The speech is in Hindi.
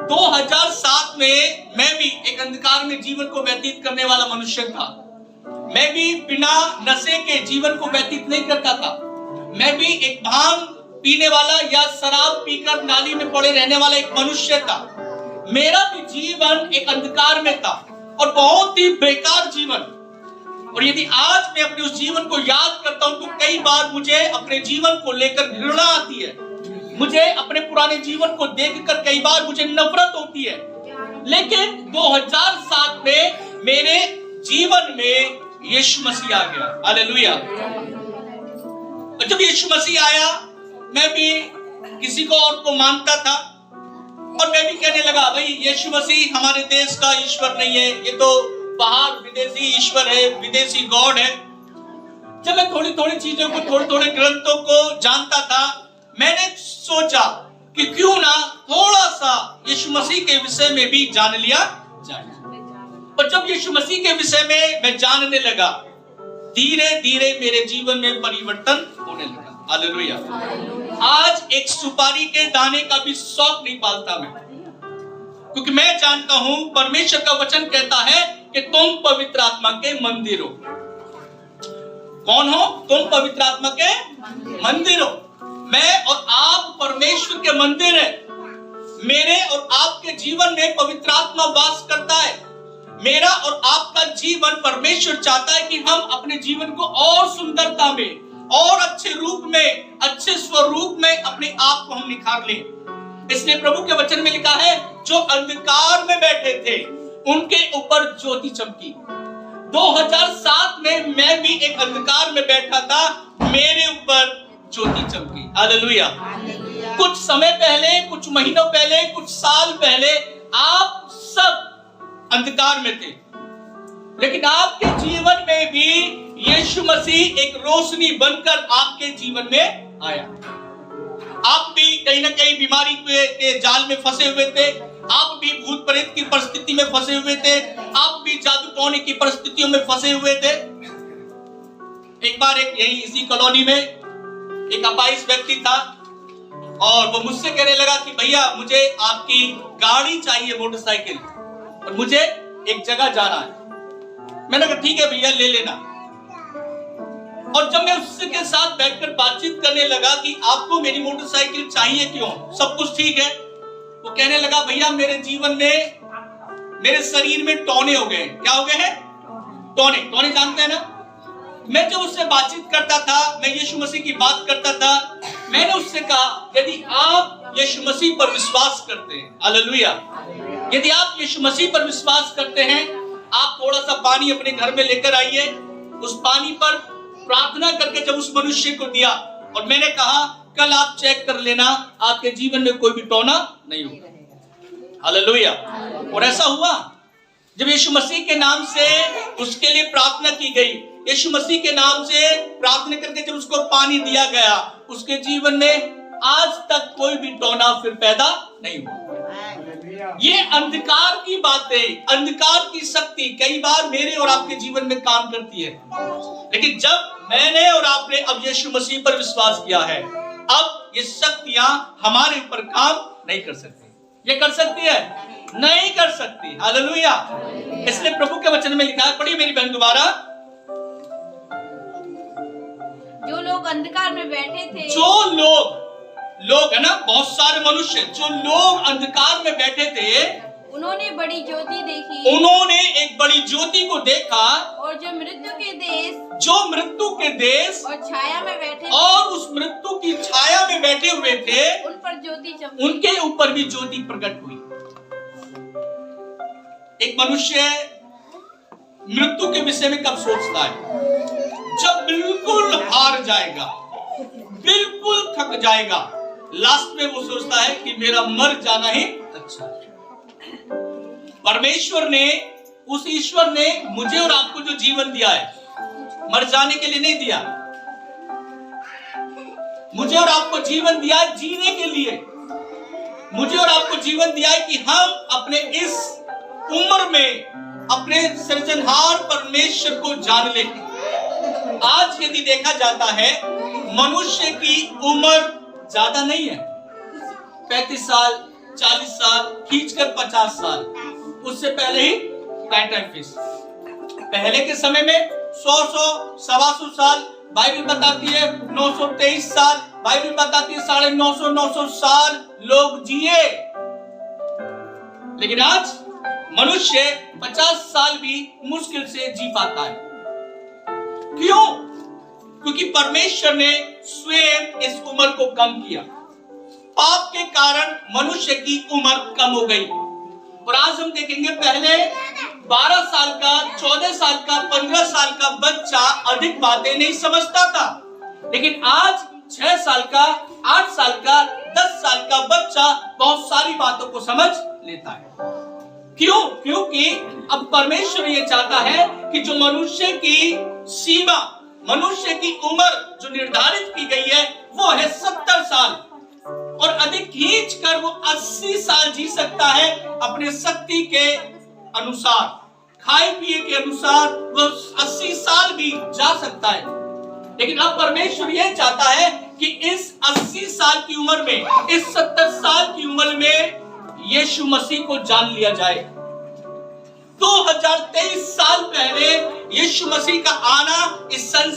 2007 में मैं भी एक अंधकार में जीवन को व्यतीत करने वाला मनुष्य था। मैं भी बिना नशे के जीवन को व्यतीत नहीं करता था। मैं भी एक भांग पीने वाला या शराब पीकर नाली में पड़े रहने वाला एक मनुष्य था। मेरा भी जीवन एक अंधकार में था और बहुत ही बेकार जीवन। और यदि आज मैं अपने उस जीवन को याद करता हूं तो कई बार मुझे अपने जीवन को लेकर घृणा आती है। मुझे अपने पुराने जीवन को देखकर कई बार मुझे नफरत होती है। लेकिन 2007 में मेरे जीवन में यीशु मसीह आ गया। हालेलुया। और जब यीशु मसीह आया, मैं भी किसी को और को मानता था और मैं भी कहने लगा, भाई यीशु मसीह हमारे देश का ईश्वर नहीं है, ये तो बाहर विदेशी ईश्वर है, विदेशी गॉड है। जब मैं थोड़ी थोड़ी चीजों को, थोड़े थोड़े ग्रंथों को जानता था, मैंने सोचा कि क्यों ना थोड़ा सा यीशु मसीह के विषय में भी जान लिया जाए। और जब यीशु मसीह के विषय में मैं जानने लगा, धीरे धीरे मेरे जीवन में परिवर्तन होने लगा। हालेलुया। आज एक सुपारी के दाने का भी शौक नहीं पालता मैं, क्योंकि मैं जानता हूं परमेश्वर का वचन कहता है कि तुम पवित्र आत्मा के मंदिर हो। कौन हो? तुम पवित्र आत्मा के मंदिर हो। मैं और आप परमेश्वर के मंदिर है। मेरे और आपके जीवन में पवित्र आत्मा वास करता है। मेरा और आपका जीवन परमेश्वर चाहता है कि हम अपने जीवन को और सुंदरता में, और अच्छे रूप में, अच्छे स्वरूप में अपने आप को हम निखार लें। इसलिए प्रभु के वचन में लिखा है, जो अंधकार में बैठे थे उनके ऊपर ज्योति चमकी। 2007 में मैं भी एक अंधकार में बैठा था, मेरे ऊपर ज्योति चमकी। हालेलुया। कुछ समय पहले, कुछ महीनों पहले, कुछ साल पहले आप सब अंधकार में थे, लेकिन आपके जीवन में भी यीशु मसीह एक रोशनी बनकर आपके जीवन में आया। आप भी कहीं ना कहीं बीमारी के जाल में फंसे हुए थे। आप भी भूत प्रेत की परिस्थिति में फंसे हुए थे। आप भी जादू टोने की परिस्थितियों में फंसे हुए थे। एक बार यही इसी कॉलोनी में एक अपाहिज व्यक्ति था और वो मुझसे कहने लगा कि भैया मुझे आपकी गाड़ी चाहिए, मोटरसाइकिल, और मुझे एक जगह जाना है। मैंने कहा ठीक है भैया, ले लेना। और जब मैं उसके साथ बैठकर बातचीत करने लगा कि आपको मेरी मोटरसाइकिल चाहिए क्यों, सब कुछ ठीक है, वो कहने लगा भैया मेरे जीवन में, मेरे शरीर में टोने हो गए। क्या हो गए हैं? टोने। टोने जानते हैं ना? मैं जब उससे बातचीत करता था, मैं यीशु मसीह की बात करता था, मैंने उससे कहा यदि आप यीशु मसीह पर विश्वास करते हैं, हालेलुया, यदि आप यीशु मसीह पर विश्वास करते हैं, आप थोड़ा सा पानी अपने घर में लेकर आइए। उस पानी पर प्रार्थना करके जब उस मनुष्य को दिया, और मैंने कहा कल आप चेक कर लेना, आपके जीवन में कोई भी टोना नहीं होगा। हालेलुया। और ऐसा हुआ। जब यीशु मसीह के नाम से उसके लिए प्रार्थना की गई, यीशु मसीह के नाम से प्रार्थना करके जब उसको पानी दिया गया, उसके जीवन में आज तक कोई भी टोना फिर पैदा नहीं हुआ। ये अंधकार की बातें, अंधकार की शक्ति कई बार मेरे और आपके जीवन में काम करती है, लेकिन जब मैंने और आपने अब यीशु मसीह पर विश्वास किया है, अब ये शक्तियां हमारे ऊपर काम नहीं कर सकती। ये कर सकती है? नहीं कर सकती। हालेलुया। इसलिए प्रभु के वचन में लिखा है, पढ़िए मेरी बहन दोबारा, जो लोग अंधकार में बैठे थे, जो लोग है ना, बहुत सारे मनुष्य, जो लोग अंधकार में बैठे थे, उन्होंने बड़ी ज्योति देखी। उन्होंने एक बड़ी ज्योति को देखा। और जो मृत्यु के देश और छाया में बैठे, और उस मृत्यु की छाया में बैठे हुए थे, उन पर ज्योति चमकी। उनके ऊपर भी ज्योति प्रकट हुई। एक मनुष्य मृत्यु के विषय में कब सोचता है? जब बिल्कुल हार जाएगा, बिल्कुल थक जाएगा, लास्ट में वो सोचता है कि मेरा मर जाना ही अच्छा है। परमेश्वर ने, उस ईश्वर ने मुझे और आपको जो जीवन दिया है, मर जाने के लिए नहीं दिया। मुझे और आपको जीवन दिया है जीने के लिए। मुझे और आपको जीवन दिया है कि हम अपने इस उम्र में अपने सृजनहार परमेश्वर को जान लें। आज यदि देखा जाता है, मनुष्य की उम्र ज्यादा नहीं है, 35 साल, 40 साल, खींचकर 50 साल, उससे पहले ही काइटाइफिस। पहले के समय में 100 सवा साल, बाइबल बताती है 923 साल, बाइबल बताती है 950 साल लोग जिए। लेकिन आज मनुष्य 50 साल भी मुश्किल से जी पाता है। क्यों? क्योंकि परमेश्वर ने स्वयं इस उम्र को कम किया। पाप के कारण मनुष्य की उम्र कम हो गई। और आज हम देखेंगे, पहले 12 साल का, 14 साल का, 15 साल का बच्चा अधिक बातें नहीं समझता था, लेकिन आज 6 साल का, 8 साल का, 10 साल का बच्चा बहुत सारी बातों को समझ लेता है। क्यों? क्योंकि अब परमेश्वर ये चाहता है कि जो मनुष्य की सीमा, मनुष्य की उम्र जो निर्धारित की गई है वो है 70 साल, और अधिक खींच कर वो 80 साल जी सकता है अपने शक्ति के अनुसार, खाए पिए के अनुसार वो 80 साल भी जा सकता है। लेकिन अब परमेश्वर यह चाहता है कि इस 80 साल की उम्र में, इस 70 साल की उम्र में यीशु मसीह को जान लिया जाए। 2023 साल पहले यीशु मसीह का आना इस संसार